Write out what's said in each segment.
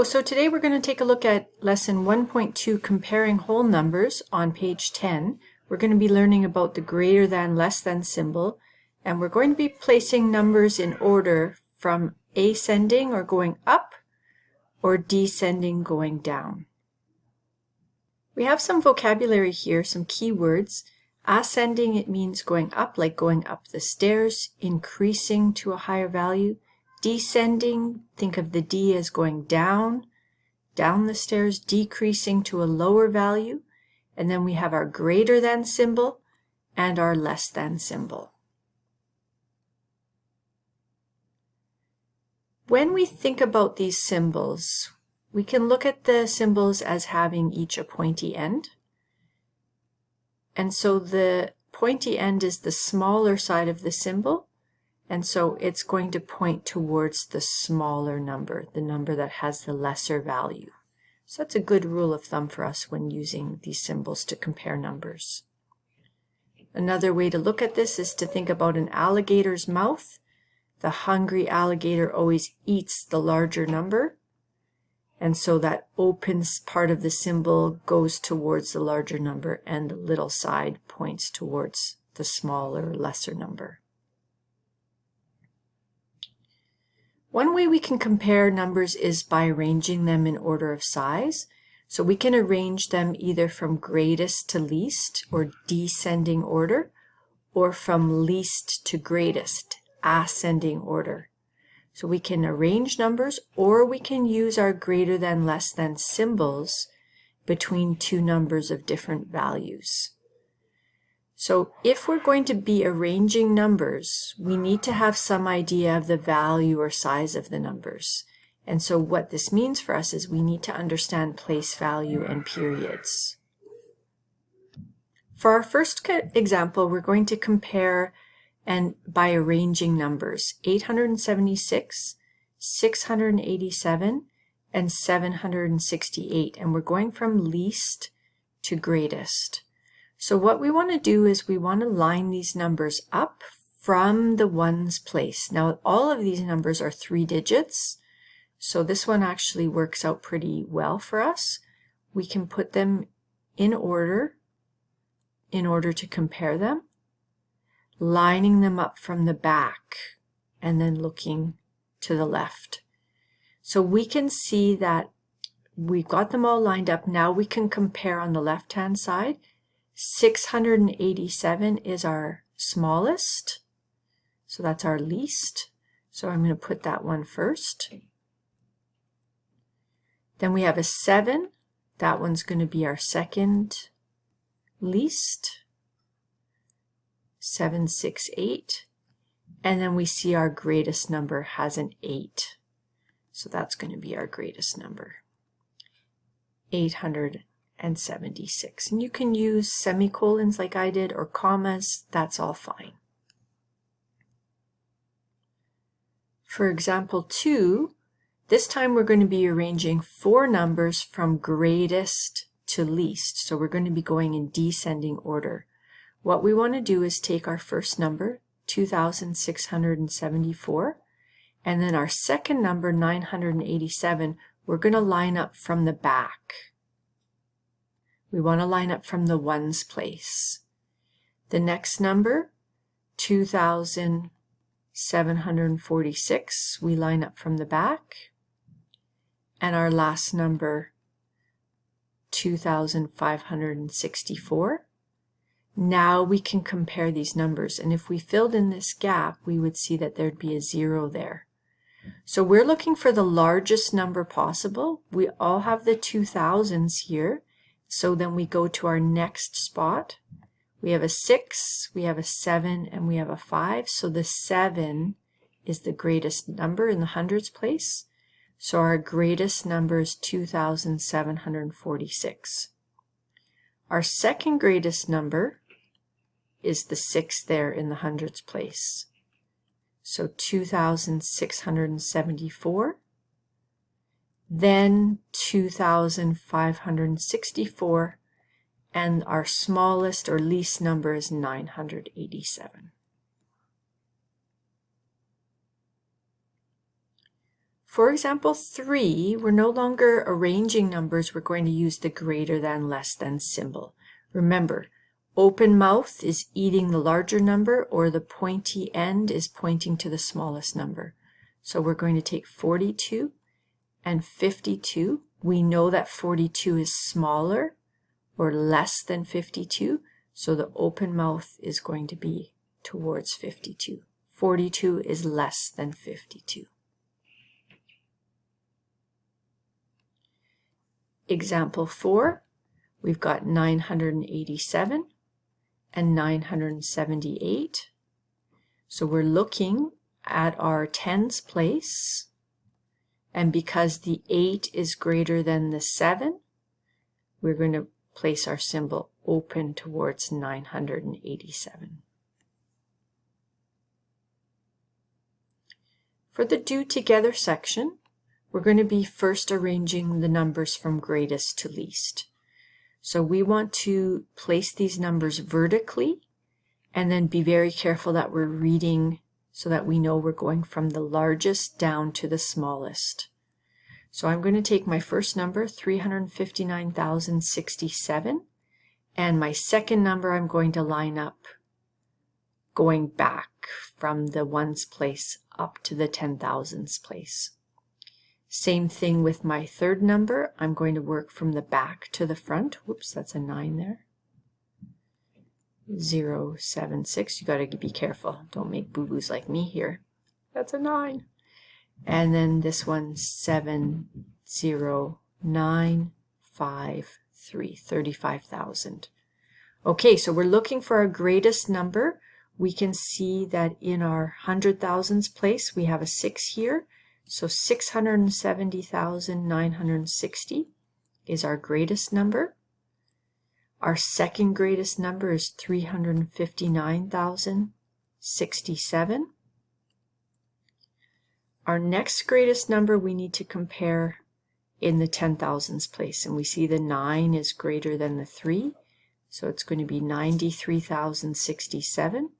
Hello, so today we're going to take a look at lesson 1.2, comparing whole numbers on page 10. We're going to be learning about the greater than, less than symbol, and we're going to be placing numbers in order from ascending or going up or descending going down. We have some vocabulary here, some key words. Ascending, it means going up, like going up the stairs, increasing to a higher value. Descending, think of the D as going down the stairs, decreasing to a lower value. And then we have our greater than symbol and our less than symbol. When we think about these symbols, we can look at the symbols as having each a pointy end. And so the pointy end is the smaller side of the symbol. And so it's going to point towards the smaller number, the number that has the lesser value. So that's a good rule of thumb for us when using these symbols to compare numbers. Another way to look at this is to think about an alligator's mouth. The hungry alligator always eats the larger number. And so that open part of the symbol goes towards the larger number and the little side points towards the smaller, lesser number. One way we can compare numbers is by arranging them in order of size. So we can arrange them either from greatest to least, or descending order, or from least to greatest, ascending order. So we can arrange numbers, or we can use our greater than, less than symbols between two numbers of different values. So if we're going to be arranging numbers, we need to have some idea of the value or size of the numbers. And so what this means for us is we need to understand place value and periods. For our first example, we're going to compare and by arranging numbers 876, 687, and 768. And we're going from least to greatest. So what we want to do is we want to line these numbers up from the ones place. Now all of these numbers are 3 digits, so this one actually works out pretty well for us. We can put them in order to compare them, lining them up from the back and then looking to the left. So we can see that we've got them all lined up. Now we can compare on the left-hand side. 687 is our smallest, so that's our least. So I'm going to put that one first. Then we have a 7. That one's going to be our second least. 768. And then we see our greatest number has an 8. So that's going to be our greatest number. 876. And you can use semicolons like I did or commas, that's all fine. For example 2, this time we're going to be arranging 4 numbers from greatest to least. So we're going to be going in descending order. What we want to do is take our first number, 2,674, and then our second number, 987, we're going to line up from the back. We want to line up from the ones place. The next number, 2,746, we line up from the back. And our last number, 2,564. Now we can compare these numbers. And if we filled in this gap, we would see that there'd be a 0 there. So we're looking for the largest number possible. We all have the 2000s here. So then we go to our next spot. We have a 6, we have a 7, and we have a 5. So the 7 is the greatest number in the hundreds place. So our greatest number is 2,746. Our second greatest number is the 6 there in the hundreds place. So 2,674. Then 2,564, and our smallest or least number is 987. For example 3, we're no longer arranging numbers, we're going to use the greater than, less than symbol. Remember, open mouth is eating the larger number, or the pointy end is pointing to the smallest number. So we're going to take 42 and 52. We know that 42 is smaller or less than 52, so the open mouth is going to be towards 52. 42 is less than 52. Example 4, we've got 987 and 978. So we're looking at our tens place, and because the 8 is greater than the 7, we're going to place our symbol open towards 987. For the do together section, we're going to be first arranging the numbers from greatest to least. So we want to place these numbers vertically and then be very careful that we're reading so that we know we're going from the largest down to the smallest. So I'm going to take my first number, 359,067, and my second number I'm going to line up going back from the ones place up to the 10,000s place. Same thing with my third number. I'm going to work from the back to the front. Whoops, that's a 9 there. 076. You got to be careful. Don't make boo-boos like me here. That's a 9. And then this one, 70953, 35,000. Okay, so we're looking for our greatest number. We can see that in our 100,000s place, we have a 6 here. So 670,960 is our greatest number. Our second greatest number is 359,067. Our next greatest number we need to compare in the 10,000s place, and we see the 9 is greater than the 3, so it's going to be 93,067,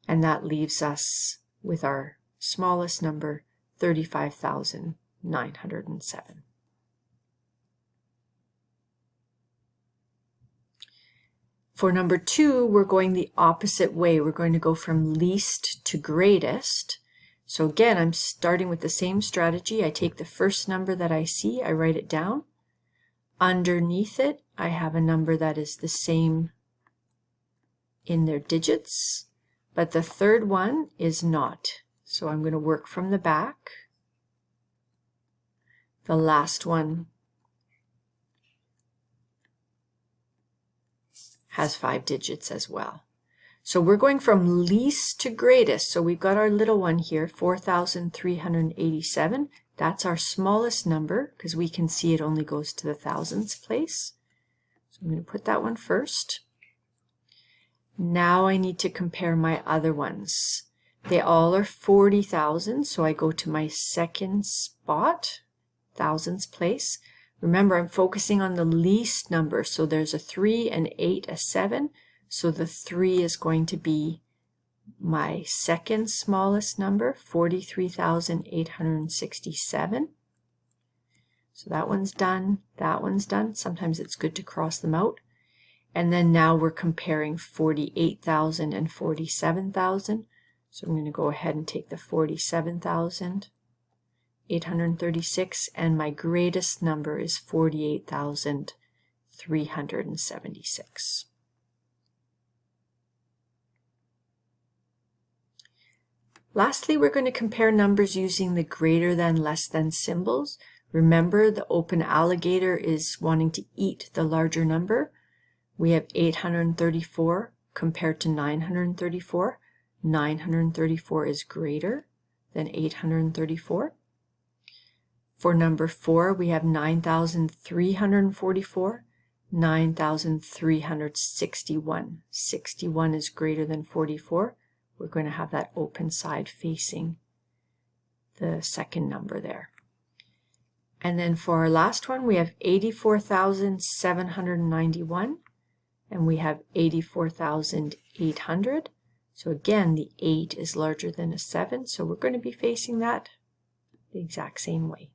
and that leaves us with our smallest number, 35,907. For number 2, we're going the opposite way. We're going to go from least to greatest. So again, I'm starting with the same strategy. I take the first number that I see, I write it down. Underneath it, I have a number that is the same in their digits, but the third one is not. So I'm going to work from the back. The last one has 5 digits as well. So we're going from least to greatest. So we've got our little one here, 4,387. That's our smallest number because we can see it only goes to the thousands place. So I'm going to put that one first. Now I need to compare my other ones. They all are 40,000, so I go to my second spot, thousands place. Remember, I'm focusing on the least number, so there's a 3, an 8, a 7, so the 3 is going to be my second smallest number, 43,867. So that one's done, that one's done. Sometimes it's good to cross them out. And then now we're comparing 48,000 and 47,000. So I'm going to go ahead and take the 47,836, and my greatest number is 48,376. Lastly, we're going to compare numbers using the greater than, less than symbols. Remember, the open alligator is wanting to eat the larger number. We have 834 compared to 934. 934 is greater than 834. For number 4, we have 9,344, 9,361. 61 is greater than 44. We're going to have that open side facing the second number there. And then for our last one, we have 84,791, and we have 84,800. So again, the 8 is larger than a 7, so we're going to be facing that the exact same way.